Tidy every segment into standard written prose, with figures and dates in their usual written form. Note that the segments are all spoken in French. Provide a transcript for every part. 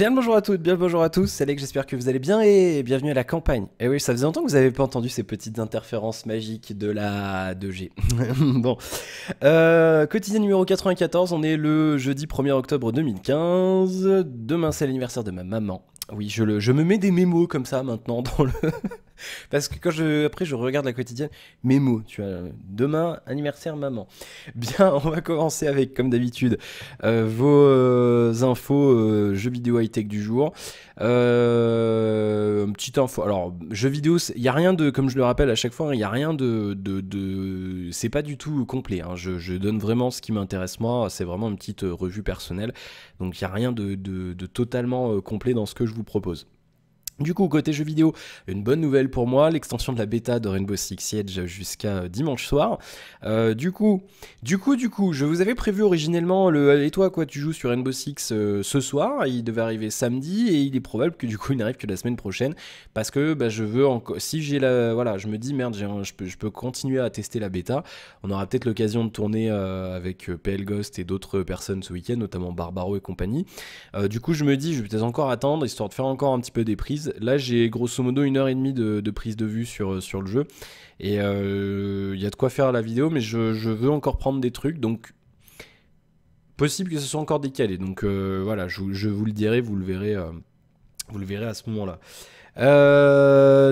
Bien le bonjour à toutes, bien le bonjour à tous, c'est Alex, j'espère que vous allez bien et bienvenue à la campagne. Et oui, ça faisait longtemps que vous n'avez pas entendu ces petites interférences magiques de la 2G. Bon, quotidien numéro 94, on est le jeudi 1er octobre 2015. Demain c'est l'anniversaire de ma maman. Oui, je me mets des mémos comme ça maintenant dans le... Parce que après je regarde la quotidienne, mémo, tu vois, demain, anniversaire maman. Bien, on va commencer avec, comme d'habitude, vos infos jeux vidéo high-tech du jour. Petite info, alors, jeux vidéo, il n'y a rien de, comme je le rappelle à chaque fois, il n'y a rien c'est pas du tout complet, hein. Je donne vraiment ce qui m'intéresse moi, c'est vraiment une petite revue personnelle, donc il n'y a rien de totalement complet dans ce que je vous propose. Du coup, côté jeux vidéo, une bonne nouvelle pour moi, l'extension de la bêta de Rainbow Six Siege jusqu'à dimanche soir. Du coup, je vous avais prévu originellement et toi, quoi, tu joues sur Rainbow Six ce soir, il devait arriver samedi, et il est probable que du coup, il n'arrive que la semaine prochaine, parce que bah, je veux encore, si j'ai la, voilà, je me dis, merde, je peux continuer à tester la bêta, on aura peut-être l'occasion de tourner avec PL Ghost et d'autres personnes ce week-end, notamment Barbaro et compagnie. Du coup, je me dis, je vais peut-être encore attendre, histoire de faire encore un petit peu des prises. Là, j'ai grosso modo 1h30 de prise de vue sur le jeu. Et il y a de quoi faire la vidéo, mais je veux encore prendre des trucs. Donc, possible que ce soit encore décalé. Donc, voilà, je vous le dirai, vous le verrez à ce moment-là.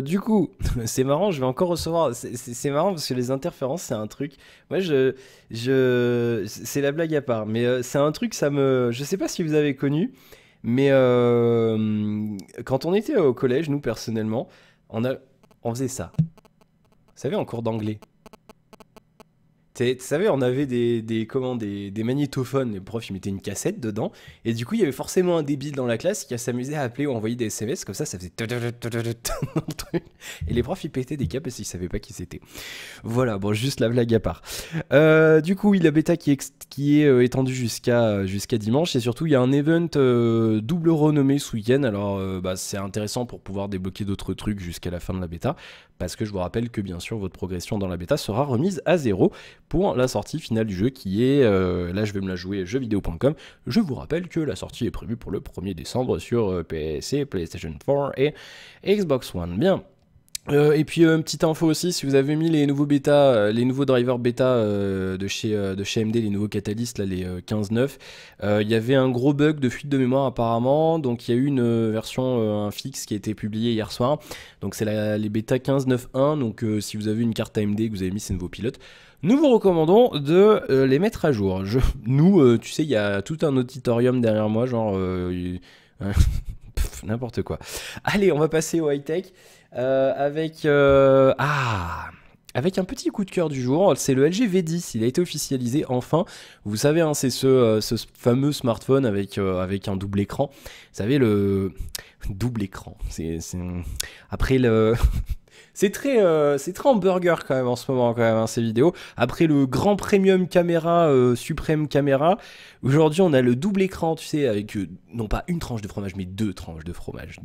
Du coup, c'est marrant, je vais encore recevoir. C'est marrant parce que les interférences, c'est un truc. Moi, c'est la blague à part, mais c'est un truc, ça me. Je sais pas si vous avez connu. Mais quand on était au collège, nous personnellement, on faisait ça. Vous savez, en cours d'anglais. Tu savais, on avait des magnétophones, les profs ils mettaient une cassette dedans, et du coup il y avait forcément un débile dans la classe qui s'amusait à appeler ou envoyer des SMS, comme ça faisait dans le truc. Et les profs ils pétaient des câbles parce qu'ils savaient pas qui c'était. Voilà, bon, juste la blague à part. Du coup, oui, la bêta qui est étendue jusqu'à dimanche, et surtout il y a un event double renommé ce week-end, alors bah, c'est intéressant pour pouvoir débloquer d'autres trucs jusqu'à la fin de la bêta, parce que je vous rappelle que bien sûr votre progression dans la bêta sera remise à 0 pour la sortie finale du jeu qui est, là je vais me la jouer jeuxvideo.com, je vous rappelle que la sortie est prévue pour le 1er décembre sur PC, PlayStation 4 et Xbox One. Bien. Et puis une petite info aussi, si vous avez mis les nouveaux bêta, les nouveaux drivers bêta de chez AMD, les nouveaux catalystes, là, les 15.9, il y avait un gros bug de fuite de mémoire apparemment, donc il y a eu une version, un fixe qui a été publié hier soir, donc c'est les bêta 15.9.1, donc si vous avez une carte AMD que vous avez mis ces nouveaux pilotes, nous vous recommandons de les mettre à jour. Nous, tu sais, il y a tout un auditorium derrière moi, genre... n'importe quoi. Allez, on va passer au high-tech avec avec un petit coup de cœur du jour. C'est le LG V10, il a été officialisé enfin. Vous savez, hein, c'est ce fameux smartphone avec un double écran. Vous savez, le double écran. Après le... C'est très hamburger quand même en ce moment, quand même, hein, ces vidéos. Après le grand premium caméra, suprême caméra, aujourd'hui on a le double écran, tu sais, avec non pas une tranche de fromage, mais 2 tranches de fromage.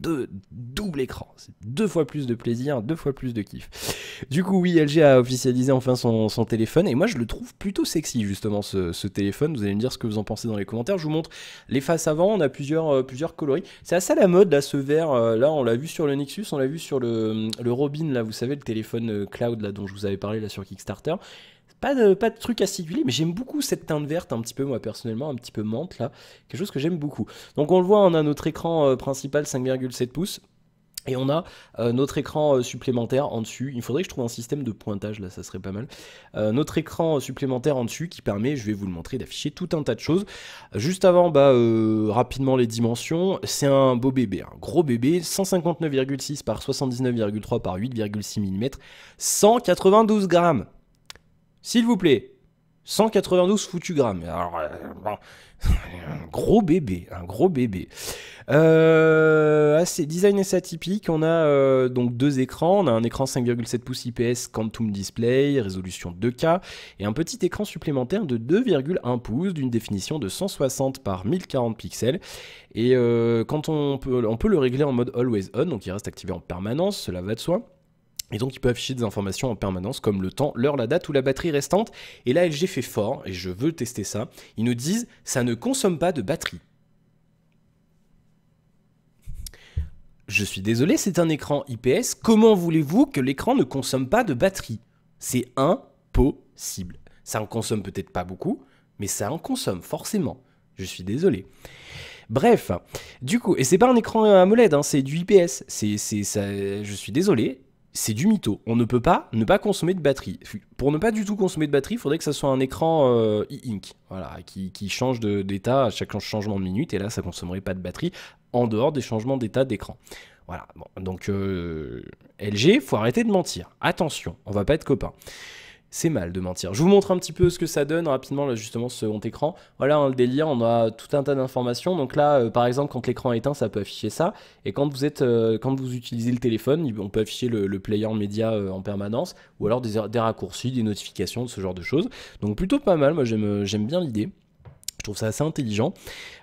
Double écran. C'est 2 fois plus de plaisir, 2 fois plus de kiff. Du coup, oui, LG a officialisé enfin son téléphone, et moi je le trouve plutôt sexy, justement, ce téléphone. Vous allez me dire ce que vous en pensez dans les commentaires. Je vous montre les faces avant, on a plusieurs coloris. C'est assez à la mode, là, ce vert. Là, on l'a vu sur le Nexus, on l'a vu sur le Robin, là, vous savez, le téléphone cloud là, dont je vous avais parlé là, sur Kickstarter. Pas de truc acidulé, mais j'aime beaucoup cette teinte verte, un petit peu, moi, personnellement, un petit peu menthe, là. Quelque chose que j'aime beaucoup. Donc, on le voit, on a notre écran principal 5,7 pouces. Et on a notre écran supplémentaire en dessus. Il faudrait que je trouve un système de pointage, là, ça serait pas mal. Notre écran supplémentaire en dessus qui permet, je vais vous le montrer, d'afficher tout un tas de choses. Juste avant, rapidement les dimensions. C'est un beau bébé, un gros bébé, 159,6 par 79,3 par 8,6 mm, 192 grammes. S'il vous plaît, 192 foutus grammes. Alors, bon, un gros bébé, un gros bébé. Design assez atypique. On a donc 2 écrans. On a un écran 5,7 pouces IPS Quantum Display, résolution 2K, et un petit écran supplémentaire de 2,1 pouces d'une définition de 160 par 1040 pixels. Et quand on peut le régler en mode Always On, donc il reste activé en permanence, cela va de soi. Et donc il peut afficher des informations en permanence comme le temps, l'heure, la date ou la batterie restante. Et là LG fait fort, et je veux tester ça. Ils nous disent ça ne consomme pas de batterie. Je suis désolé, c'est un écran IPS. Comment voulez-vous que l'écran ne consomme pas de batterie? C'est impossible. Ça en consomme peut-être pas beaucoup, mais ça en consomme forcément. Je suis désolé. Bref, du coup, et c'est pas un écran AMOLED, hein, c'est du IPS. Je suis désolé, c'est du mytho. On ne peut pas ne pas consommer de batterie. Pour ne pas du tout consommer de batterie, il faudrait que ça soit un écran e-ink, voilà, qui change d'état à chaque changement de minute, et là, ça consommerait pas de batterie en dehors des changements d'état d'écran. Voilà, bon, donc LG, faut arrêter de mentir. Attention, on va pas être copains. C'est mal de mentir. Je vous montre un petit peu ce que ça donne rapidement, là, justement, ce second écran. Voilà, hein, le délire, on a tout un tas d'informations. Donc là, par exemple, quand l'écran est éteint, ça peut afficher ça. Et quand vous utilisez le téléphone, on peut afficher le player média en permanence, ou alors des raccourcis, des notifications, ce genre de choses. Donc plutôt pas mal, moi j'aime bien l'idée. Je trouve ça assez intelligent.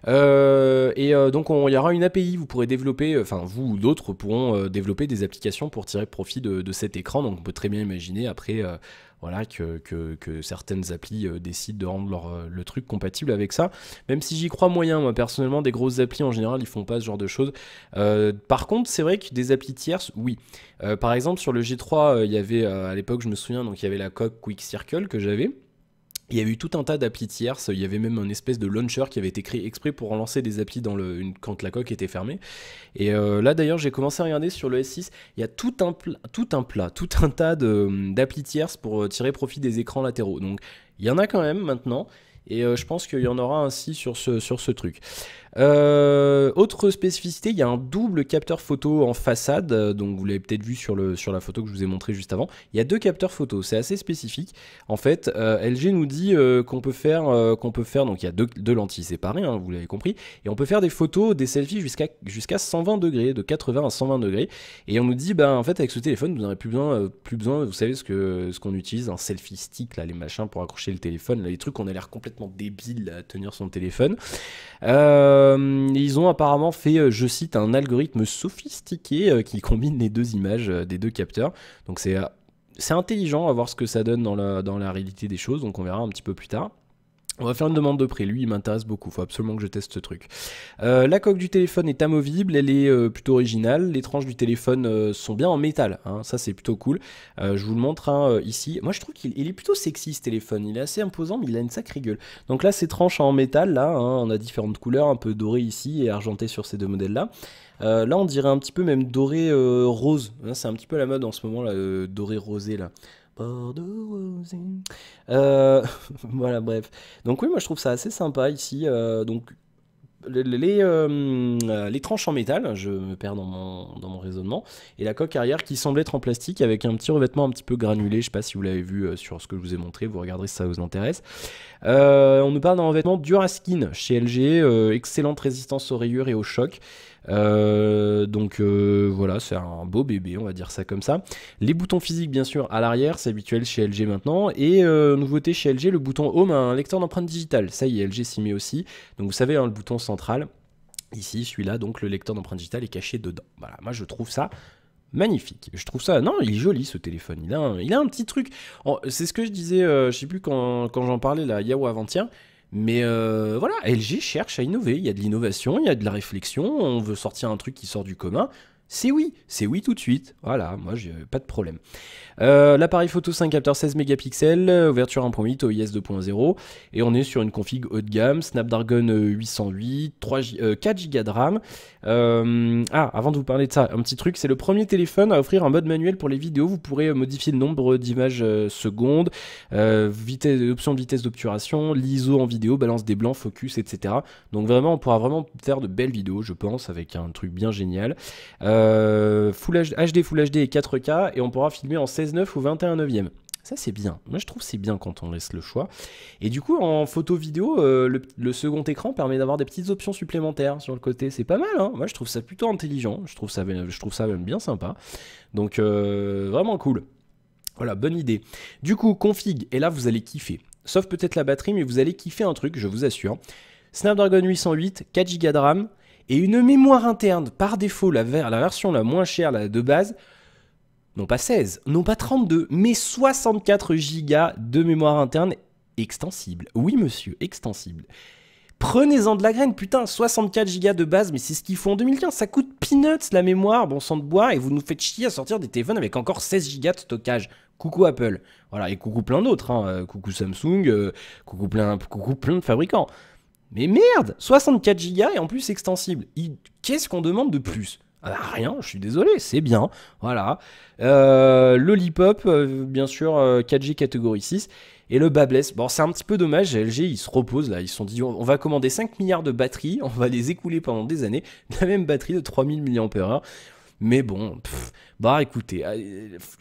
Donc il y aura une API, vous pourrez développer, enfin vous ou d'autres pourront développer des applications pour tirer profit de cet écran. Donc on peut très bien imaginer après voilà, que certaines applis décident de rendre le truc compatible avec ça. Même si j'y crois moyen, moi personnellement, des grosses applis en général, ils font pas ce genre de choses. Par contre, c'est vrai que des applis tierces, oui. Par exemple, sur le G3, il y avait, à l'époque, je me souviens, donc il y avait la coque Quick Circle que j'avais. Il y avait eu tout un tas d'applis tierces, il y avait même un espèce de launcher qui avait été créé exprès pour relancer des applis quand la coque était fermée. Et là d'ailleurs j'ai commencé à regarder sur le S6, il y a tout un tas d'applis tierces pour tirer profit des écrans latéraux. Donc il y en a quand même maintenant. Et je pense qu'il y en aura ainsi sur ce truc. Autre spécificité, il y a un double capteur photo en façade, donc vous l'avez peut-être vu sur la photo que je vous ai montré juste avant. Il y a deux capteurs photo, c'est assez spécifique. En fait, LG nous dit qu'on peut faire, donc il y a deux lentilles séparées, hein, vous l'avez compris, et on peut faire des photos, des selfies jusqu'à 120 degrés, de 80 à 120 degrés. Et on nous dit, bah en fait avec ce téléphone, vous n'aurez plus besoin, vous savez ce qu'on utilise, un selfie stick, là, les machins pour accrocher le téléphone, là, les trucs on a l'air complètement débile à tenir son téléphone. Ils ont apparemment fait, je cite, un algorithme sophistiqué qui combine les deux images des deux capteurs. Donc c'est intelligent à voir ce que ça donne dans la réalité des choses, donc on verra un petit peu plus tard. On va faire une demande de prix, lui il m'intéresse beaucoup, il faut absolument que je teste ce truc. La coque du téléphone est amovible, elle est plutôt originale, les tranches du téléphone sont bien en métal, hein, ça c'est plutôt cool. Je vous le montre hein, ici, moi je trouve qu'il est plutôt sexy ce téléphone, il est assez imposant mais il a une sacrée gueule. Donc là ces tranches en métal, là, hein, on a différentes couleurs, un peu doré ici et argenté sur ces deux modèles là. Là on dirait un petit peu même doré rose, c'est un petit peu la mode en ce moment là, doré rosé là. Voilà, bref. Donc oui, moi je trouve ça assez sympa ici. Donc les tranches en métal, je me perds dans mon raisonnement, et la coque arrière qui semble être en plastique avec un petit revêtement un petit peu granulé. Je sais pas si vous l'avez vu sur ce que je vous ai montré, vous regarderez si ça vous intéresse. On nous parle d'un revêtement Duraskin chez LG, excellente résistance aux rayures et aux chocs. Voilà, c'est un beau bébé, on va dire ça comme ça. Les boutons physiques bien sûr à l'arrière, c'est habituel chez LG maintenant. Et nouveauté chez LG, le bouton Home a un lecteur d'empreintes digitales. Ça y est, LG s'y met aussi. Donc vous savez, hein, le bouton central, ici, celui-là, donc le lecteur d'empreintes digitales est caché dedans. Voilà, moi je trouve ça magnifique. Je trouve ça... Non, il est joli ce téléphone. Il a un petit truc. C'est ce que je disais, je sais plus quand j'en parlais là, hier ou avant-hier. Mais voilà, LG cherche à innover. Il y a de l'innovation, il y a de la réflexion. On veut sortir un truc qui sort du commun. C'est oui tout de suite. Voilà, moi j'ai pas de problème. L'appareil photo 5 capteurs 16 mégapixels, ouverture 1.8, OIS 2.0, et on est sur une config haut de gamme, Snapdragon 808, 4 Go de RAM. Avant de vous parler de ça, un petit truc, c'est le premier téléphone à offrir un mode manuel pour les vidéos. Vous pourrez modifier le nombre d'images secondes, option de vitesse d'obturation, l'ISO en vidéo, balance des blancs, focus, etc. Donc vraiment, on pourra vraiment faire de belles vidéos, je pense, avec un truc bien génial. HD, Full HD et 4K, et on pourra filmer en 16:9 ou 21:9. Ça c'est bien, moi je trouve c'est bien quand on laisse le choix. Et du coup en photo vidéo, le second écran permet d'avoir des petites options supplémentaires sur le côté, c'est pas mal hein. Moi je trouve ça plutôt intelligent, je trouve ça même bien sympa. Donc vraiment cool. Voilà, bonne idée. Du coup config, et là vous allez kiffer. Sauf peut-être la batterie, mais vous allez kiffer un truc, je vous assure. Snapdragon 808, 4 Go de RAM, et une mémoire interne, par défaut, la version la moins chère, la de base, non pas 16, non pas 32, mais 64 Go de mémoire interne extensible. Oui monsieur, extensible. Prenez-en de la graine, putain, 64 Go de base, mais c'est ce qu'il faut en 2015. Ça coûte peanuts la mémoire, bon sang de bois, et vous nous faites chier à sortir des téléphones avec encore 16 Go de stockage. Coucou Apple. Voilà, et coucou plein d'autres, hein. Coucou Samsung, coucou plein de fabricants. Mais merde, 64 Go et en plus extensible. Qu'est-ce qu'on demande de plus? Ah, rien, je suis désolé, c'est bien. Voilà. Lollipop, bien sûr, 4G catégorie 6. Et le bas blesse. Bon, c'est un petit peu dommage, LG, ils se reposent là. Ils se sont dit, on va commander 5 milliards de batteries, on va les écouler pendant des années. La même batterie de 3000 mAh. Mais bon, bah écoutez,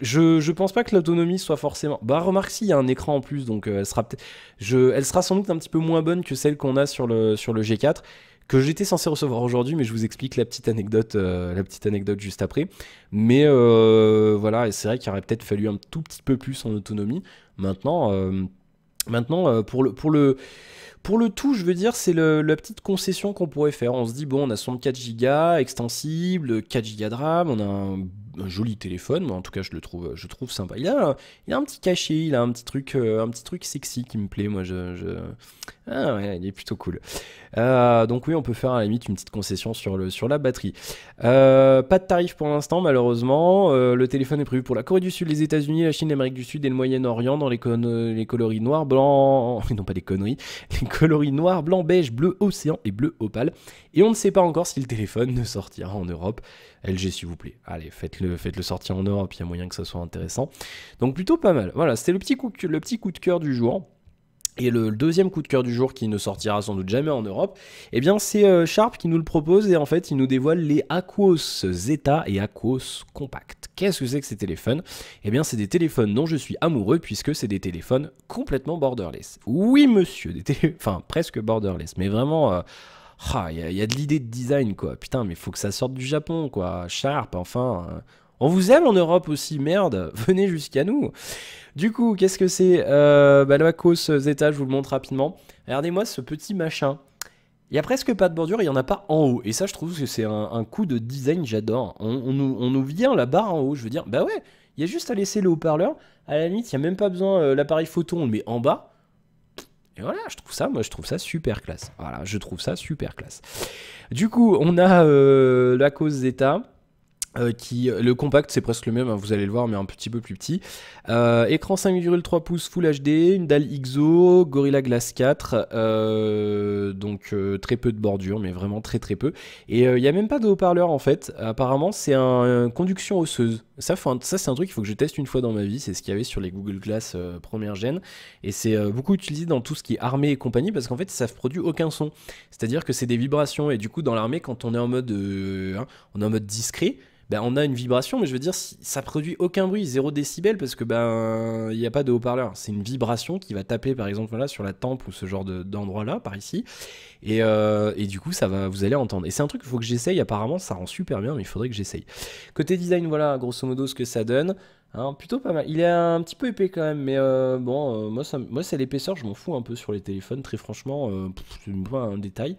je pense pas que l'autonomie soit forcément... Bah remarque si, il y a un écran en plus, donc elle sera sans doute un petit peu moins bonne que celle qu'on a sur le G4, que j'étais censé recevoir aujourd'hui, mais je vous explique la petite anecdote juste après. Mais voilà, et c'est vrai qu'il aurait peut-être fallu un tout petit peu plus en autonomie. Maintenant, pour le tout, je veux dire, c'est la petite concession qu'on pourrait faire. On se dit, bon, on a 64 Go extensible, 4 Go de RAM, on a un joli téléphone, moi en tout cas je trouve sympa. Il a un petit cachet, il a un petit truc sexy qui me plaît, moi Ah ouais, il est plutôt cool. Donc oui, on peut faire à la limite une petite concession sur la batterie. Pas de tarif pour l'instant, malheureusement. Le téléphone est prévu pour la Corée du Sud, les États-Unis, la Chine, l'Amérique du Sud et le Moyen-Orient dans les coloris noir, blanc... Non, pas des conneries. Les coloris noir, blanc, beige, bleu océan et bleu opale. Et on ne sait pas encore si le téléphone ne sortira en Europe. LG, s'il vous plaît. Allez, faites-le sortir en Europe, il y a moyen que ça soit intéressant. Donc plutôt pas mal. Voilà, c'était le petit coup de cœur du jour. Et le deuxième coup de cœur du jour qui ne sortira sans doute jamais en Europe, eh bien c'est Sharp qui nous le propose et en fait il nous dévoile les Aquos Zeta et Aquos Compact. Qu'est-ce que c'est que ces téléphones? Eh bien c'est des téléphones dont je suis amoureux puisque c'est des téléphones complètement borderless. Oui monsieur, enfin presque borderless, mais vraiment... il y a de l'idée de design quoi, putain mais faut que ça sorte du Japon quoi, Sharp enfin... On vous aime en Europe aussi, merde, venez jusqu'à nous. Du coup, qu'est-ce que c'est? Le Aquos Zeta, je vous le montre rapidement. Regardez-moi ce petit machin. Il n'y a presque pas de bordure, il n'y en a pas en haut. Et ça, je trouve que c'est un coup de design, j'adore. On nous vient la barre en haut, je veux dire, bah ouais, il y a juste à laisser le haut-parleur. À la limite, il n'y a même pas besoin, l'appareil photo, on le met en bas. Et voilà, je trouve ça super classe. Voilà, je trouve ça super classe. Du coup, on a l'Aquos Zeta. Le compact c'est presque le même, hein, vous allez le voir mais un petit peu plus petit. Écran 5,3 pouces Full HD, une dalle IXO, Gorilla Glass 4, donc très peu de bordure mais vraiment très peu. Et il n'y a même pas de haut-parleur en fait, apparemment c'est un conduction osseuse. Ça c'est un truc qu'il faut que je teste une fois dans ma vie, c'est ce qu'il y avait sur les Google Glass première gène. Et c'est beaucoup utilisé dans tout ce qui est armée et compagnie parce qu'en fait ça ne produit aucun son. C'est-à-dire que c'est des vibrations et du coup dans l'armée quand on est en mode discret, ben, on a une vibration, mais je veux dire, ça produit aucun bruit, 0 décibel, parce que il n'y a pas de haut-parleur. C'est une vibration qui va taper, par exemple, voilà, sur la tempe ou ce genre d'endroit-là, par ici. Et du coup, vous allez entendre. Et c'est un truc qu'il faut que j'essaye. Apparemment, ça rend super bien, mais il faudrait que j'essaye. Côté design, voilà, grosso modo, ce que ça donne. Hein, plutôt pas mal. Il est un petit peu épais quand même, mais moi, c'est l'épaisseur, je m'en fous un peu sur les téléphones. Très franchement, c'est pas un détail.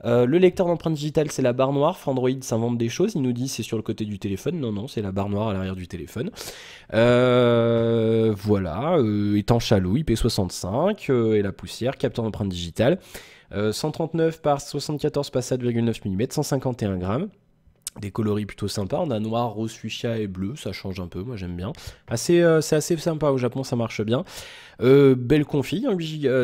Le lecteur d'empreintes digitales, c'est la barre noire. Android s'invente des choses. Il nous dit c'est sur le côté du téléphone. Non, c'est la barre noire à l'arrière du téléphone. Voilà. Étanche à l'eau, IP65 et la poussière. Capteur d'empreintes digitales. 139 par 74 par 7,9 mm, 151 grammes. Des coloris plutôt sympas, on a noir, rose, fuchsia et bleu, ça change un peu, moi j'aime bien. C'est assez sympa, au Japon ça marche bien. Belle config,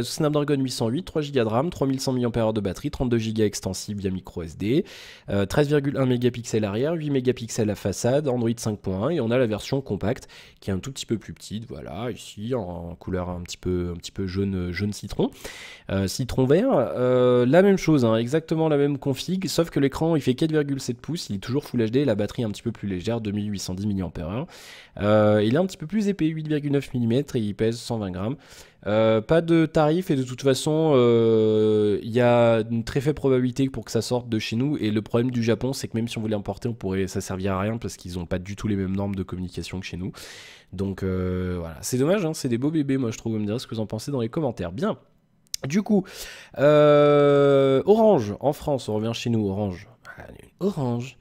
Snapdragon 808, 3 Go de RAM, 3100 mAh de batterie, 32 Go extensible via micro SD, 13,1 mégapixels arrière, 8 mégapixels à façade, Android 5.1 et on a la version compacte qui est un tout petit peu plus petite, voilà, ici en couleur un petit peu jaune citron, citron vert. La même chose, hein, exactement la même config, sauf que l'écran il fait 4,7 pouces, il est toujours Full HD, la batterie un petit peu plus légère, 2810 mAh. Il est un petit peu plus épais, 8,9 mm et il pèse 120 grammes. Pas de tarif et de toute façon il y a une très faible probabilité pour que ça sorte de chez nous et le problème du Japon c'est que même si on voulait importer ça servirait à rien parce qu'ils n'ont pas du tout les mêmes normes de communication que chez nous, donc voilà, c'est dommage, hein, c'est des beaux bébés, moi je trouve. Vous me direz ce que vous en pensez dans les commentaires. Bien, du coup Orange en France, on revient chez nous. Orange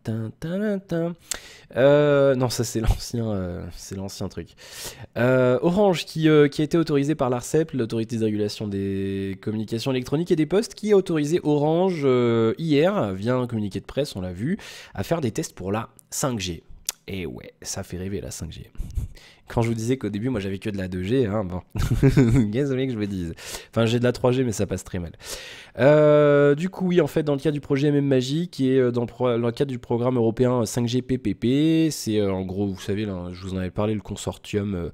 Non, ça c'est l'ancien truc. Orange qui a été autorisé par l'ARCEP, l'autorité de régulation des communications électroniques et des postes, qui a autorisé Orange hier, via un communiqué de presse, on l'a vu, à faire des tests pour la 5G. Et ouais, ça fait rêver la 5G. Quand je vous disais qu'au début, moi j'avais que de la 2G, hein, bon, désolé que je vous dise. Enfin, j'ai de la 3G, mais ça passe très mal. Du coup, oui, en fait, dans le cadre du projet MM Magic et dans le cadre du programme européen 5G PPP, c'est en gros, vous savez, là, je vous en avais parlé, le consortium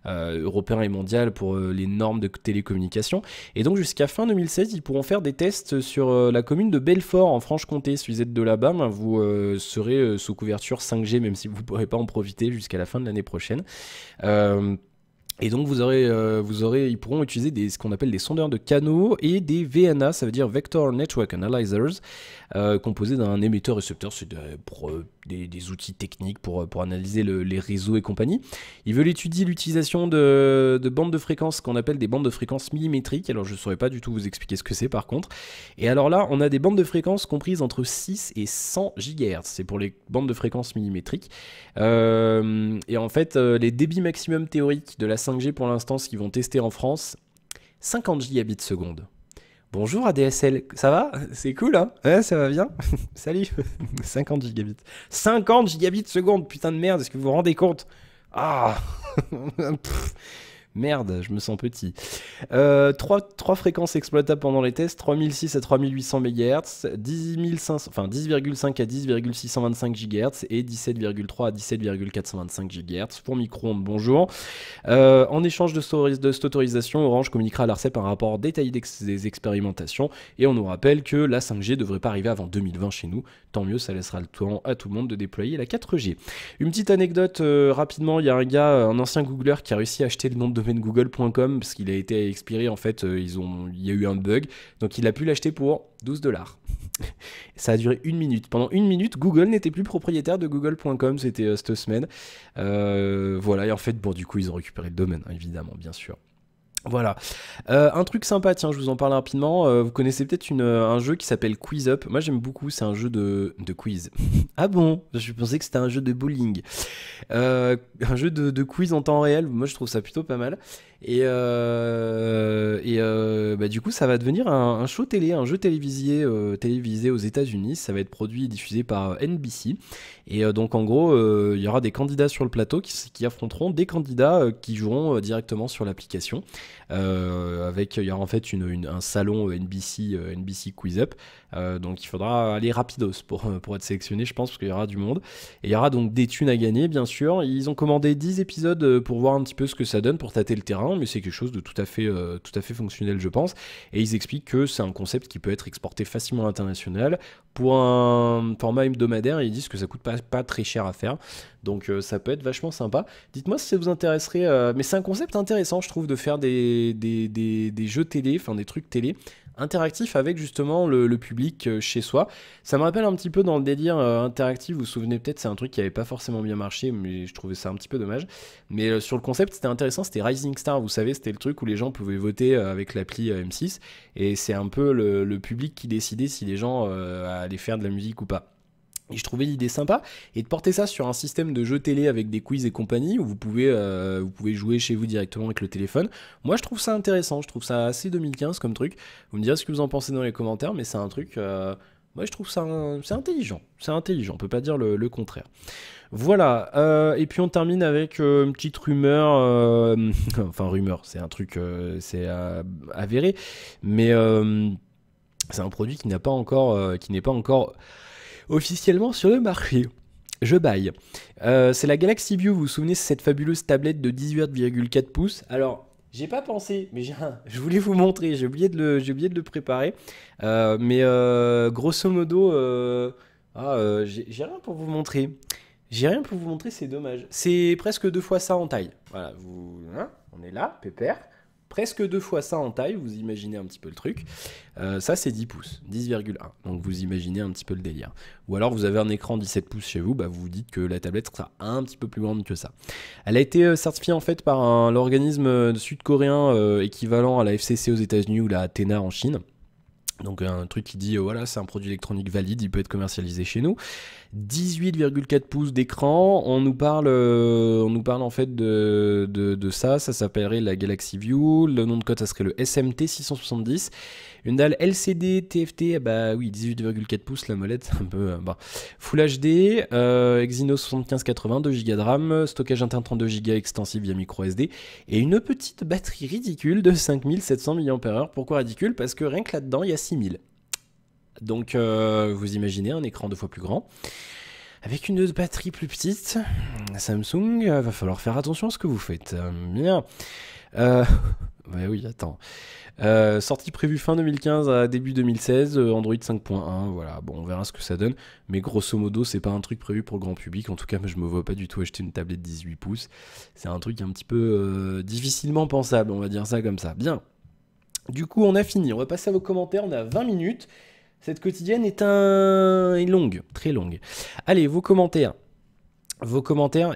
européen et mondial pour les normes de télécommunication. Et donc, jusqu'à fin 2016, ils pourront faire des tests sur la commune de Belfort, en Franche-Comté. Si vous êtes de là-bas, vous serez sous couverture 5G, même si vous ne pourrez pas en profiter jusqu'à la fin de l'année prochaine. Et donc ils pourront utiliser ce qu'on appelle des sondeurs de canaux et des VNA, ça veut dire Vector Network Analyzers, composés d'un émetteur-récepteur, c'est des outils techniques pour analyser les réseaux et compagnie. Ils veulent étudier l'utilisation de bandes de fréquences qu'on appelle des bandes de fréquences millimétriques. Alors je ne saurais pas du tout vous expliquer ce que c'est par contre. Et alors là, on a des bandes de fréquences comprises entre 6 et 100 GHz. C'est pour les bandes de fréquences millimétriques. Et en fait, les débits maximum théoriques de la 5G pour l'instant, ce qu'ils vont tester en France, 50 gigabits seconde. Bonjour ADSL, ça va? C'est cool, hein? Ouais, ça va bien? Salut. 50 gigabits. 50 gigabits seconde, putain de merde, est-ce que vous vous rendez compte? Ah. Merde, je me sens petit. 3 fréquences exploitables pendant les tests, 3006 à 3800 MHz, 10,5 à 10,625 GHz et 17,3 à 17,425 GHz pour micro-ondes, bonjour. En échange de cette autorisation, Orange communiquera à l'ARCEP un rapport détaillé des expérimentations et on nous rappelle que la 5G devrait pas arriver avant 2020 chez nous. Tant mieux, ça laissera le temps à tout le monde de déployer la 4G. Une petite anecdote rapidement, il y a un gars, un ancien Googler qui a réussi à acheter le nom de domaine google.com parce qu'il a été expiré en fait, il y a eu un bug, donc il a pu l'acheter pour $12. Ça a duré 1 minute. Pendant 1 minute, Google n'était plus propriétaire de google.com, c'était cette semaine. Voilà, et en fait, bon, du coup, ils ont récupéré le domaine, hein, évidemment, bien sûr. Voilà. Un truc sympa, tiens, je vous en parle rapidement. Vous connaissez peut-être un jeu qui s'appelle Quiz Up. Moi, j'aime beaucoup, c'est un jeu de quiz. Ah bon? Je pensais que c'était un jeu de bowling. Un jeu de quiz en temps réel. Moi, je trouve ça plutôt pas mal. Et du coup, ça va devenir un show télé, un jeu télévisé aux États-Unis. Ça va être produit et diffusé par NBC. Et donc, en gros, il y aura des candidats sur le plateau qui affronteront des candidats qui joueront directement sur l'application. Il y aura en fait un salon NBC Quiz Up. Donc, il faudra aller rapidos pour être sélectionné, je pense, parce qu'il y aura du monde. Et il y aura donc des thunes à gagner, bien sûr. Ils ont commandé 10 épisodes pour voir un petit peu ce que ça donne, pour tâter le terrain, mais c'est quelque chose de tout à fait fonctionnel, je pense. Et ils expliquent que c'est un concept qui peut être exporté facilement à l'international. Pour un format hebdomadaire, ils disent que ça coûte pas très cher à faire. Donc ça peut être vachement sympa. Dites-moi si ça vous intéresserait. Mais c'est un concept intéressant, je trouve, de faire des jeux télé, enfin des trucs télé interactif avec justement le public chez soi. Ça me rappelle un petit peu dans le délire interactif, vous vous souvenez peut-être, c'est un truc qui avait pas forcément bien marché, mais je trouvais ça un petit peu dommage. Mais sur le concept, c'était intéressant, c'était Rising Star, vous savez, c'était le truc où les gens pouvaient voter avec l'appli M6, et c'est un peu le public qui décidait si les gens allaient faire de la musique ou pas. Et je trouvais l'idée sympa, et de porter ça sur un système de jeu télé avec des quiz et compagnie, où vous pouvez jouer chez vous directement avec le téléphone. Moi je trouve ça intéressant, je trouve ça assez 2015 comme truc. Vous me direz ce que vous en pensez dans les commentaires, mais c'est un truc, moi je trouve ça, c'est intelligent, on peut pas dire le contraire. Voilà, et puis on termine avec une petite rumeur, enfin rumeur, c'est un truc, c'est avéré, mais c'est un produit qui n'est pas encore officiellement sur le marché. Je baille. C'est la Galaxy View, vous vous souvenez, c'est cette fabuleuse tablette de 18,4 pouces. Alors, j'ai pas pensé, mais je voulais vous montrer, j'ai oublié de le préparer. Grosso modo, j'ai rien pour vous montrer. J'ai rien pour vous montrer, c'est dommage. C'est presque 2 fois ça en taille. Voilà, on est là, pépère. Presque 2 fois ça en taille, vous imaginez un petit peu le truc. Ça c'est 10 pouces, 10,1. Donc vous imaginez un petit peu le délire. Ou alors vous avez un écran 17 pouces chez vous, vous vous dites que la tablette sera un petit peu plus grande que ça. Elle a été certifiée en fait par l'organisme sud-coréen équivalent à la FCC aux États-Unis ou la Athéna en Chine. Donc un truc qui dit voilà, c'est un produit électronique valide, il peut être commercialisé chez nous. 18,4 pouces d'écran, on nous parle en fait de ça s'appellerait la Galaxy View, le nom de code ça serait le SMT 670. Une dalle LCD TFT, bah oui, 18,4 pouces, la molette, un peu... bah. Full HD, Exynos 7580, 2 Go de RAM, stockage interne 32 Go extensif via micro SD, et une petite batterie ridicule de 5700 mAh. Pourquoi ridicule? Parce que rien que là-dedans, il y a 6000. Donc, vous imaginez un écran 2 fois plus grand. Avec une batterie plus petite, Samsung, va falloir faire attention à ce que vous faites. Bien. Ouais, oui, attends. Sortie prévue fin 2015 à début 2016, Android 5.1, voilà, bon on verra ce que ça donne, mais grosso modo c'est pas un truc prévu pour le grand public, en tout cas moi je me vois pas du tout acheter une tablette 18 pouces, c'est un truc un petit peu difficilement pensable, on va dire ça comme ça. Bien, du coup on a fini, on va passer à vos commentaires, on a 20 minutes, cette quotidienne est longue, très longue. Allez, vos commentaires,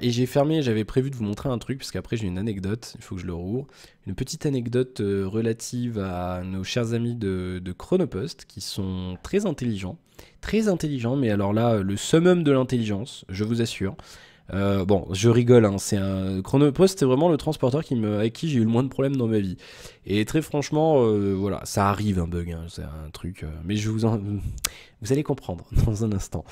et j'ai fermé, j'avais prévu de vous montrer un truc, parce qu'après j'ai une anecdote, il faut que je le rouvre, une petite anecdote relative à nos chers amis de Chronopost, qui sont très intelligents, mais alors là, le summum de l'intelligence, je vous assure. Bon, je rigole, hein, Chronopost, c'est vraiment le transporteur avec qui j'ai eu le moins de problèmes dans ma vie. Et très franchement, voilà, ça arrive un bug, hein, c'est un truc, mais vous allez comprendre dans un instant.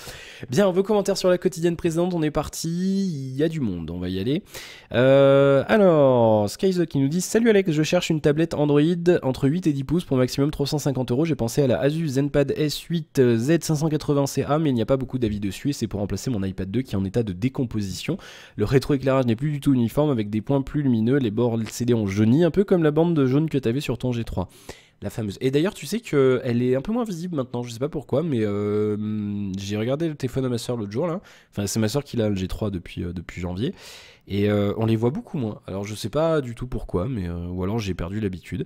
Bien, vos commentaires sur la quotidienne précédente, on est parti, il y a du monde, on va y aller. Alors, Skyzo qui nous dit: salut Alex, je cherche une tablette Android entre 8 et 10 pouces pour maximum 350 €. J'ai pensé à la Asus ZenPad S8 Z580CA, mais il n'y a pas beaucoup d'avis dessus et c'est pour remplacer mon iPad 2 qui est en état de décomposition. Le rétroéclairage n'est plus du tout uniforme avec des points plus lumineux, les bords LCD ont jauni, un peu comme la bande de jaune que tu avais sur ton G3. La fameuse. Et d'ailleurs, tu sais qu'elle est un peu moins visible maintenant, je sais pas pourquoi, mais j'ai regardé le téléphone à ma soeur l'autre jour, là. Enfin, c'est ma soeur qui a le G3 depuis janvier. Et on les voit beaucoup moins. Alors, je sais pas du tout pourquoi, mais ou alors j'ai perdu l'habitude.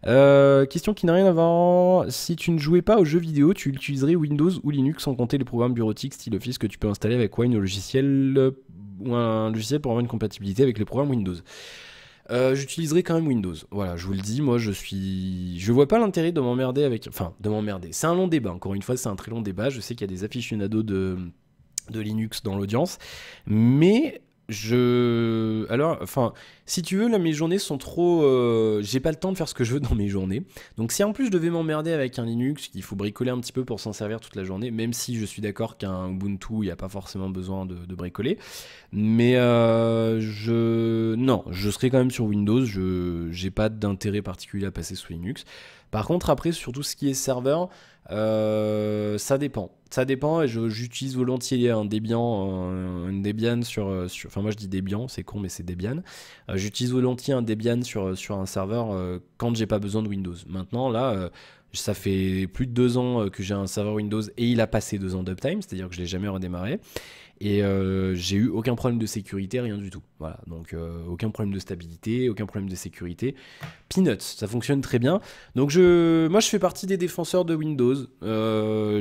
Question qui n'a rien à voir. Si tu ne jouais pas aux jeux vidéo, tu utiliserais Windows ou Linux sans compter les programmes bureautiques style Office que tu peux installer avec Wine ou un logiciel pour avoir une compatibilité avec les programmes Windows. J'utiliserai quand même Windows. Voilà, je vous le dis, moi je vois pas l'intérêt de m'emmerder avec. Enfin, de m'emmerder. C'est un long débat, encore une fois, c'est un très long débat. Je sais qu'il y a des aficionados de Linux dans l'audience. Mais alors, enfin, si tu veux, là, mes journées sont trop... j'ai pas le temps de faire ce que je veux dans mes journées. Donc si en plus je devais m'emmerder avec un Linux, qu'il faut bricoler un petit peu pour s'en servir toute la journée, même si je suis d'accord qu'un Ubuntu, il n'y a pas forcément besoin de bricoler. Mais non, je serai quand même sur Windows, j'ai pas d'intérêt particulier à passer sous Linux. Par contre, après, sur tout ce qui est serveur, ça dépend. Ça dépend et j'utilise volontiers un Debian, une Debian enfin moi je dis Debian, c'est con mais c'est Debian. J'utilise volontiers un Debian sur un serveur quand j'ai pas besoin de Windows. Maintenant là, ça fait plus de 2 ans que j'ai un serveur Windows et il a passé 2 ans d'uptime, c'est-à-dire que je l'ai jamais redémarré. Et j'ai eu aucun problème de sécurité, rien du tout. Voilà, donc aucun problème de stabilité, aucun problème de sécurité. Peanuts, ça fonctionne très bien. Donc moi je fais partie des défenseurs de Windows.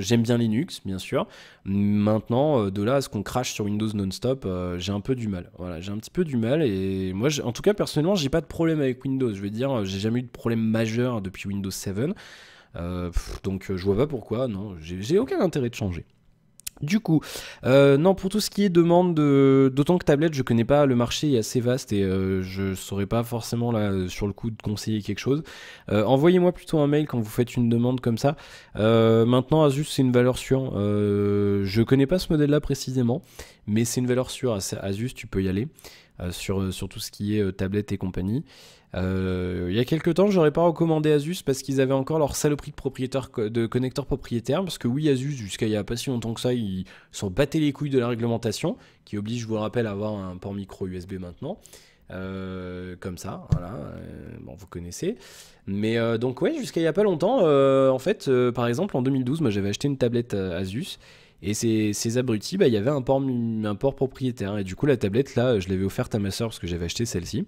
J'aime bien Linux, bien sûr. Maintenant, de là à ce qu'on crache sur Windows non-stop, j'ai un peu du mal. Voilà, j'ai un petit peu du mal. Et moi, en tout cas, personnellement, j'ai pas de problème avec Windows. Je veux dire, j'ai jamais eu de problème majeur depuis Windows 7. Donc je vois pas pourquoi. Non, j'ai aucun intérêt de changer. Du coup, non, pour tout ce qui est demande d'autant que tablette, je connais pas, le marché est assez vaste et je saurais pas forcément là sur le coup de conseiller quelque chose. Envoyez-moi plutôt un mail quand vous faites une demande comme ça. Maintenant, Asus c'est une valeur sûre. Je connais pas ce modèle-là précisément, mais c'est une valeur sûre. Asus, tu peux y aller sur tout ce qui est tablette et compagnie. Il y a quelques temps, j'aurais pas recommandé Asus parce qu'ils avaient encore leur saloperie de connecteurs propriétaires. Parce que oui, Asus, jusqu'à il y a pas si longtemps que ça, ils sont battés les couilles de la réglementation qui oblige, je vous le rappelle, à avoir un port micro USB maintenant. Comme ça, voilà, bon, vous connaissez. Mais donc, ouais, jusqu'à il y a pas longtemps, en fait, par exemple, en 2012, moi j'avais acheté une tablette Asus. Et ces abrutis, bah, il y avait un port propriétaire. Et du coup, la tablette, là, je l'avais offerte à ma soeur parce que j'avais acheté celle-ci.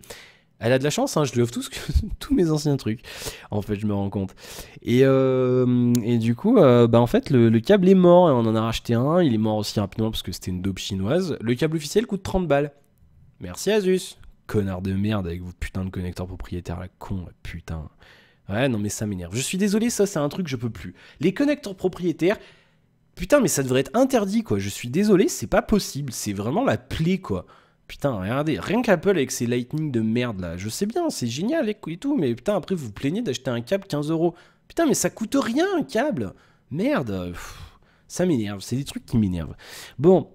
Elle a de la chance, hein, je lui offre tous mes anciens trucs. En fait, je me rends compte. Et du coup, bah, en fait, le câble est mort et on en a racheté un. Il est mort aussi rapidement parce que c'était une daube chinoise. Le câble officiel coûte 30 balles. Merci Asus. Connard de merde avec vos putains de connecteurs propriétaires, la con, la putain. Ouais, non, mais ça m'énerve. Je suis désolé, ça, c'est un truc que je peux plus. Les connecteurs propriétaires, putain, mais ça devrait être interdit, quoi. Je suis désolé, c'est pas possible. C'est vraiment la plaie, quoi. Putain, regardez, rien qu'Apple avec ses Lightning de merde, là. Je sais bien, c'est génial et tout, mais putain, après, vous vous plaignez d'acheter un câble 15 euros. Putain, mais ça coûte rien, un câble. Merde. Ça m'énerve, c'est des trucs qui m'énervent. Bon.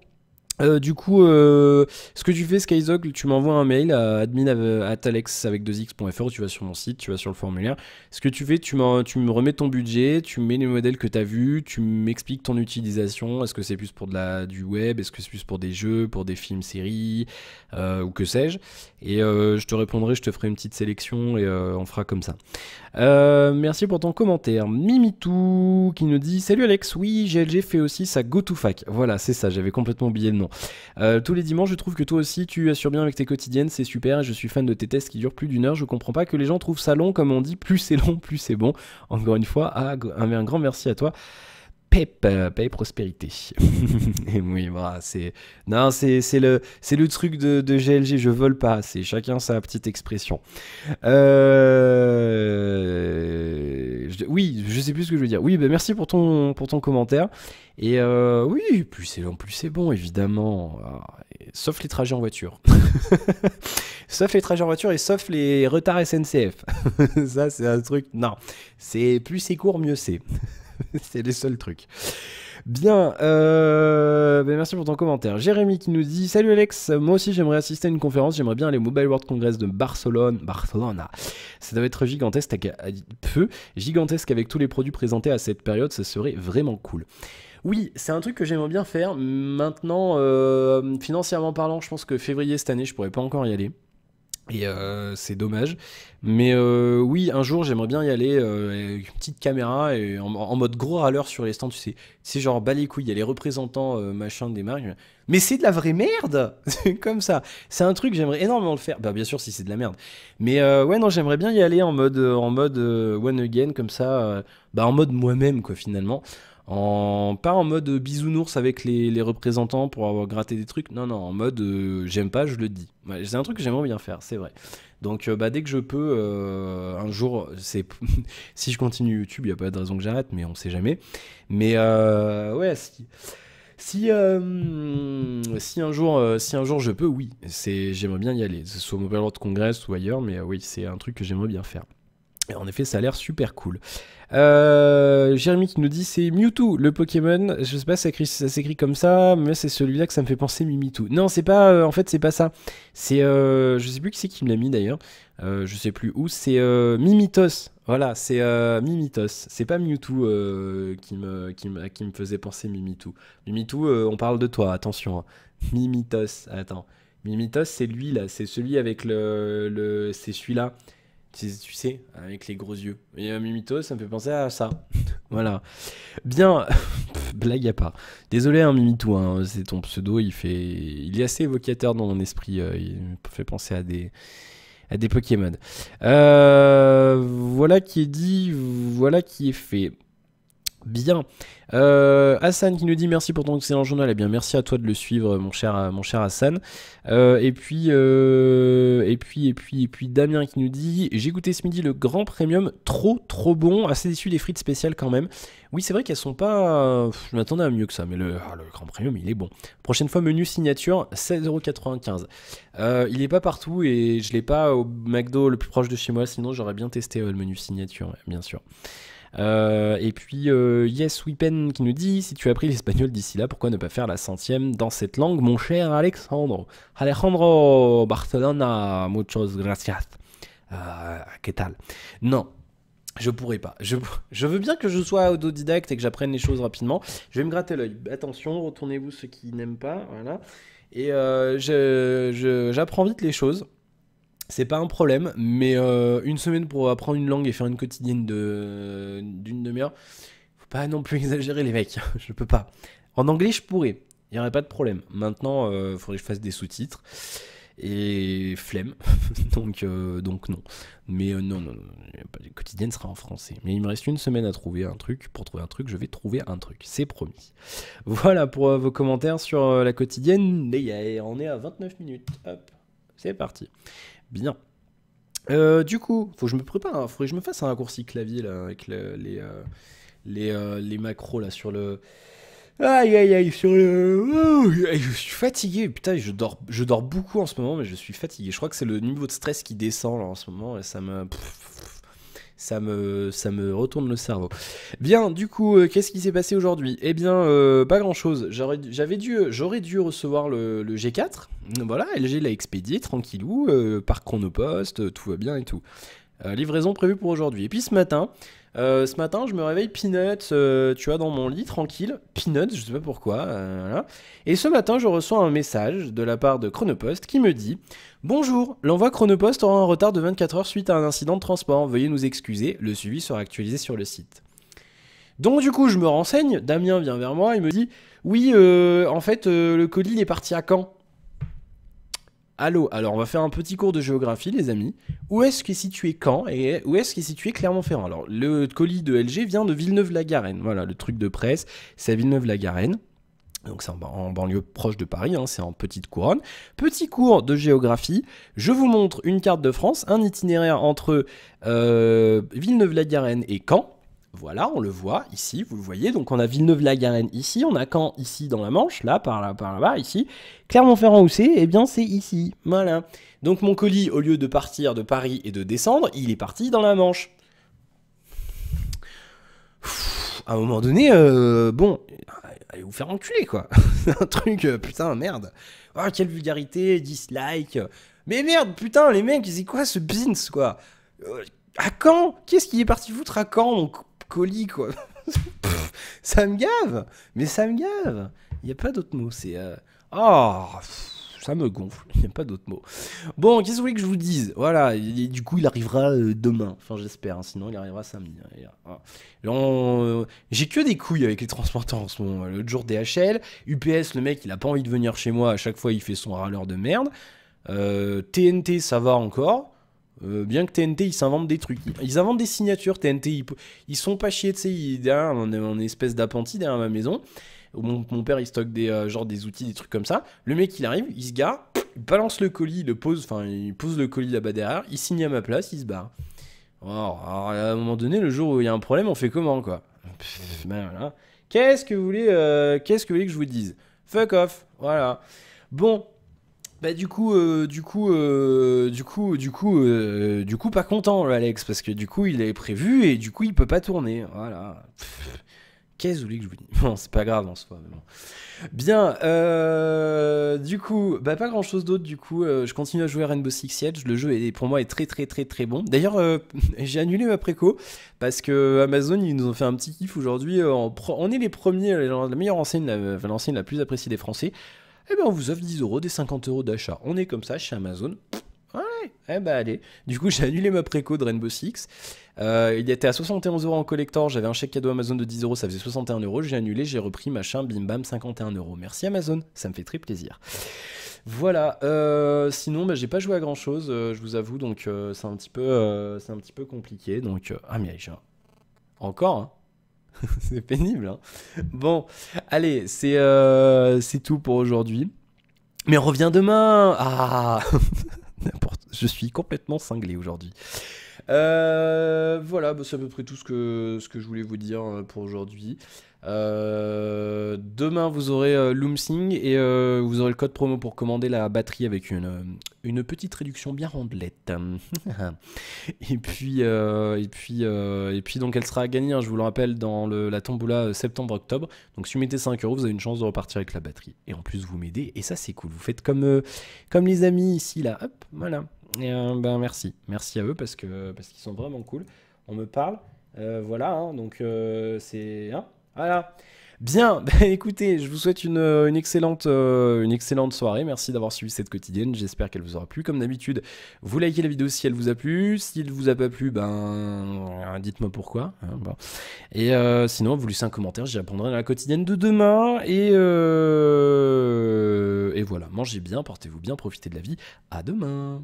Du coup, ce que tu fais, Skyzog, tu m'envoies un mail à admin@alex avec 2x.fr, tu vas sur mon site, tu vas sur le formulaire. Ce que tu fais, tu me remets ton budget, tu me mets les modèles que tu as vus, tu m'expliques ton utilisation. Est-ce que c'est plus pour du web, est-ce que c'est plus pour des jeux, pour des films, séries, ou que sais-je. Et je te répondrai, je te ferai une petite sélection et on fera comme ça. Merci pour ton commentaire. Mimitou qui nous dit: Salut Alex, oui, GLG fait aussi sa go-to-fac. Voilà, c'est ça, j'avais complètement oublié le nom. Tous les dimanches, je trouve que toi aussi tu assures bien avec tes quotidiennes, c'est super. Je suis fan de tes tests qui durent plus d'1 heure. Je comprends pas que les gens trouvent ça long, comme on dit, plus c'est long, plus c'est bon. Encore une fois, un grand merci à toi. Paix prospérité. Et oui, voilà, c'est le truc de GLG, je vole pas, c'est chacun sa petite expression. Oui, je sais plus ce que je veux dire. Oui, bah merci pour ton commentaire. Et oui, plus c'est long, plus c'est bon, évidemment. Sauf les trajets en voiture. Sauf les trajets en voiture et sauf les retards SNCF. Ça, c'est un truc. Non, c'est plus c'est court, mieux c'est. C'est les seuls trucs. Bien, merci pour ton commentaire. Jérémy qui nous dit: Salut Alex, moi aussi j'aimerais assister à une conférence, j'aimerais bien aller au Mobile World Congress de Barcelona. Ça doit être gigantesque avec tous les produits présentés à cette période, ça serait vraiment cool. Oui, c'est un truc que j'aimerais bien faire. Maintenant, financièrement parlant, je pense que février cette année, je pourrais pas encore y aller. Et c'est dommage. Mais oui, un jour, j'aimerais bien y aller avec une petite caméra et en mode gros râleur sur les stands, tu sais, genre, bas les couilles, il y a les représentants machin des marques. Mais c'est de la vraie merde. C'est comme ça. C'est un truc, j'aimerais énormément le faire. Bah, bien sûr, si c'est de la merde. Mais ouais, non, j'aimerais bien y aller en mode one again, comme ça. En mode moi-même, quoi, finalement. Pas en mode bisounours avec les représentants pour avoir gratté des trucs. Non, en mode j'aime pas, je le dis. Ouais, c'est un truc que j'aimerais bien faire, c'est vrai. Donc dès que je peux, un jour, si je continue YouTube, il n'y a pas de raison que j'arrête, mais on sait jamais. Mais ouais, si un jour je peux, oui, j'aimerais bien y aller. Que ce soit au Mobile World Congress ou ailleurs, mais oui, c'est un truc que j'aimerais bien faire. Et en effet, ça a l'air super cool. Jérémy qui nous dit: c'est Mewtwo, le Pokémon. Je sais pas si ça s'écrit comme ça, mais c'est celui-là que ça me fait penser Mimitou. Non, c'est pas. En fait, c'est pas ça. C'est. Je sais plus qui c'est qui me l'a mis d'ailleurs. Je sais plus où. C'est Mimitos. Voilà, c'est Mimitos. C'est pas Mewtwo qui me faisait penser Mimitou. Mimitou, on parle de toi, attention. Mimitos, attends. Mimitos, c'est lui là. C'est celui avec c'est celui-là. Tu sais, avec les gros yeux. Et Mimito, ça me fait penser à ça. Voilà. Bien. Blague à part. Désolé, hein, Mimito, hein, c'est ton pseudo, il est assez évocateur dans mon esprit. Il me fait penser à des Pokémon. Voilà qui est dit, voilà qui est fait. Bien. Hassan qui nous dit: merci pour ton excellent journal. Eh bien, merci à toi de le suivre, mon cher Hassan. Et puis Damien qui nous dit: j'ai goûté ce midi le Grand Premium, trop bon, assez déçu des frites spéciales quand même. Oui, c'est vrai qu'elles sont pas. Je m'attendais à mieux que ça, mais le Grand Premium, il est bon. Prochaine fois, menu signature, 16,95 €. Il est pas partout et je l'ai pas au McDo le plus proche de chez moi, sinon j'aurais bien testé le menu signature, bien sûr. Et puis Yes Wipen qui nous dit: si tu as appris l'espagnol d'ici là, pourquoi ne pas faire la 100e dans cette langue, mon cher Alejandro Barcelona, muchas gracias. ¿Qué tal? Non, je pourrais pas. Je veux bien que je sois autodidacte et que j'apprenne les choses rapidement. Je vais me gratter l'œil. Attention, retournez-vous ceux qui n'aiment pas, voilà. Et j'apprends vite les choses. C'est pas un problème, mais une semaine pour apprendre une langue et faire une quotidienne d'une demi-heure, faut pas non plus exagérer les mecs, je peux pas. En anglais, je pourrais, il n'y aurait pas de problème. Maintenant, il faudrait que je fasse des sous-titres, et flemme, donc non. Mais non, la quotidienne sera en français. Mais il me reste une semaine à trouver un truc. Pour trouver un truc, je vais trouver un truc, c'est promis. Voilà pour vos commentaires sur la quotidienne, on est à 29 minutes, hop, c'est parti. Bien. Du coup, faut que je me prépare, hein. Faudrait que je me fasse un raccourci clavier là, avec les macros là sur le. Aïe aïe aïe, sur le. Ouh, je suis fatigué, putain, je dors beaucoup en ce moment, mais je suis fatigué. Je crois que c'est le niveau de stress qui descend là en ce moment et ça me retourne le cerveau. Bien, du coup, qu'est-ce qui s'est passé aujourd'hui? Eh bien, pas grand-chose. J'aurais dû recevoir le G4. Voilà, LG l'a expédié, tranquillou, par Chronopost, tout va bien et tout. Livraison prévue pour aujourd'hui. Et puis ce matin, je me réveille peanuts, tu vois, dans mon lit, tranquille. Peanuts, je sais pas pourquoi. Voilà. Et ce matin, je reçois un message de la part de Chronopost qui me dit: Bonjour, l'envoi Chronopost aura un retard de 24 heures suite à un incident de transport. Veuillez nous excuser, le suivi sera actualisé sur le site. Donc du coup, je me renseigne, Damien vient vers moi, il me dit: Oui, en fait, le colis il est parti à Caen. Allô, alors on va faire un petit cours de géographie, les amis. Où est-ce qu'est situé Caen et où est-ce qu'est situé Clermont-Ferrand? Alors, le colis de LG vient de Villeneuve-la-Garenne. Voilà, le truc de presse, c'est à Villeneuve-la-Garenne. Donc c'est en banlieue proche de Paris, hein, c'est en petite couronne. Petit cours de géographie, je vous montre une carte de France, un itinéraire entre Villeneuve-la-Garenne et Caen. Voilà, on le voit ici, vous le voyez. Donc on a Villeneuve-la-Garenne ici, on a Caen ici dans la Manche, là, par là-bas, ici. Clermont-Ferrand où c'est? Eh bien c'est ici, voilà. Donc mon colis, au lieu de partir de Paris et de descendre, il est parti dans la Manche. À un moment donné, bon, allez vous faire enculer, quoi. C'est un truc, putain, merde. Oh, quelle vulgarité, dislike. Mais merde, putain, les mecs, c'est quoi ce bins, quoi? À Caen? Qu'est-ce qui est parti foutre à Caen, mon colis, quoi? Ça me gave. Mais ça me gave. Il n'y a pas d'autre mot, c'est... Oh, ça me gonfle, il n'y a pas d'autre mot. Bon, qu'est-ce que vous voulez que je vous dise? Voilà, et du coup, il arrivera demain. Enfin, j'espère, hein, sinon il arrivera samedi. Hein, j'ai que des couilles avec les transporteurs en ce moment. L'autre jour, DHL, UPS, le mec, il a pas envie de venir chez moi. À chaque fois, il fait son râleur de merde. TNT, ça va encore. Bien que TNT, ils s'inventent des trucs. Ils inventent des signatures, TNT. Ils sont pas chiés, tu sais. Derrière, on est en espèce d'appentis derrière ma maison. Mon père, il stocke genre des outils, des trucs comme ça. Le mec, il arrive, il se gare, il balance le colis, il pose le colis là-bas derrière, il signe à ma place, il se barre. Alors, à un moment donné, le jour où il y a un problème, on fait comment, quoi? Ben voilà. Qu'est-ce que vous voulez que je vous dise? Fuck off, voilà. Bon, bah du coup, pas content, Alex, parce que du coup, il avait prévu et du coup, il peut pas tourner, voilà. Qu'est-ce que vous voulez que je vous dise? Bon, c'est pas grave en soi, mais bon. Bien, du coup, bah pas grand chose d'autre, du coup, je continue à jouer à Rainbow Six Siege, le jeu pour moi est très très très très bon. D'ailleurs, j'ai annulé ma préco, parce que Amazon, ils nous ont fait un petit kiff aujourd'hui, on est les premiers, la meilleure enseigne, l'enseigne la plus appréciée des Français, et ben on vous offre 10 euros, des 50 euros d'achat. On est comme ça chez Amazon. Ouais, eh ben allez. Du coup, j'ai annulé ma préco de Rainbow Six. Il était à 71 euros en collector. J'avais un chèque cadeau Amazon de 10 euros, ça faisait 61 euros. J'ai annulé, j'ai repris machin, bim bam, 51 euros. Merci Amazon, ça me fait très plaisir. Voilà. Sinon, bah, j'ai pas joué à grand chose, je vous avoue, donc c'est un petit peu compliqué. Donc, ah, mais j'ai encore, hein. C'est pénible, hein. Bon, allez, c'est tout pour aujourd'hui. Mais on revient demain. Ah. Je suis complètement cinglé aujourd'hui. Voilà, bah, c'est à peu près tout ce que je voulais vous dire pour aujourd'hui. Demain, vous aurez Loomsing et vous aurez le code promo pour commander la batterie avec une petite réduction bien rondelette. et puis donc elle sera à gagner, hein, je vous le rappelle, dans la tombola septembre-octobre. Donc si vous mettez 5 euros, vous avez une chance de repartir avec la batterie. Et en plus, vous m'aidez et ça, c'est cool. Vous faites comme les amis ici, là. Hop, voilà. Et ben merci à eux parce qu'ils sont vraiment cool. On me parle, voilà, hein, donc c'est, hein, voilà. Bien, bah, écoutez, je vous souhaite une excellente soirée. Merci d'avoir suivi cette quotidienne. J'espère qu'elle vous aura plu. Comme d'habitude, vous likez la vidéo si elle vous a plu. Si elle vous a pas plu, ben dites-moi pourquoi. Hein, bon. Et sinon, vous laissez un commentaire. J'y répondrai dans la quotidienne de demain. Et voilà, mangez bien, portez-vous bien, profitez de la vie. À demain.